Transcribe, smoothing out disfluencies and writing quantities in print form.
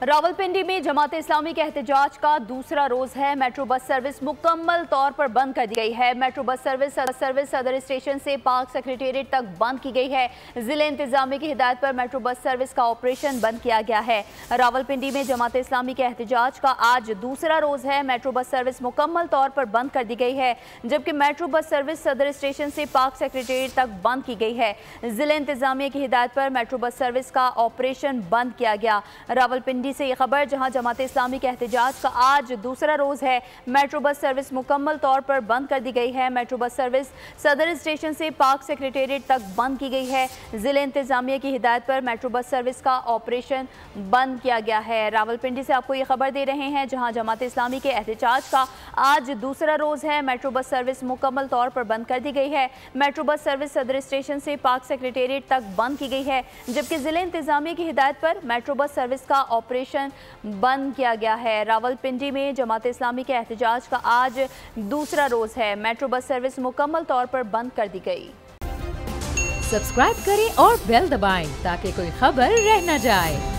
रावलपिंडी में जमात इस्लामी के एहतजाज का दूसरा रोज है। मेट्रो बस सर्विस मुकम्मल तौर पर बंद कर दी गई है। मेट्रो बस सर्विस सदर स्टेशन से पार्क सेक्रेटेरिएट तक बंद की गई है। जिले इंतजामिया की हिदायत पर मेट्रो बस सर्विस का ऑपरेशन बंद किया गया है। रावलपिंडी में जमात इस्लामी के एहतजाज का आज दूसरा रोज है। मेट्रो बस सर्विस मुकम्मल तौर पर बंद कर दी गई है, जबकि मेट्रो बस सर्विस सदर स्टेशन से पार्क सेक्रेटेरिएट तक बंद की गई है। जिले इंतजामिया की हिदायत पर मेट्रो बस सर्विस का ऑपरेशन बंद किया गया। रावलपिंडी से ये खबर, जहां जमात इस्लामी के एहतजाज का आज दूसरा रोज है। मेट्रो बस सर्विस मुकम्मल तौर पर बंद कर दी गई है। मेट्रो बस सर्विस सदर स्टेशन से पार्क सेक्रेटेरिएट तक बंद की गई है। जिले इंतजामिया की हिदायत पर मेट्रो बस सर्विस का ऑपरेशन बंद किया गया है। रावलपिंडी से आपको ये खबर दे रहे हैं, जहां जमात इस्लामी के एहतजाज का आज दूसरा रोज है। मेट्रो बस सर्विस मुकम्मल तौर पर बंद कर दी गई है। मेट्रो बस सर्विस सदर स्टेशन से पार्क सेक्रेटेरिएट तक बंद की गई है, जबकि जिले इंतजामिया की हिदायत पर मेट्रो बस सर्विस का ऑपरेशन बंद किया गया है। रावलपिंडी में जमात इस्लामी के एहतजाज का आज दूसरा रोज है। मेट्रो बस सर्विस मुकम्मल तौर पर बंद कर दी गई। सब्सक्राइब करें और बेल दबाएं ताकि कोई खबर रह न जाए।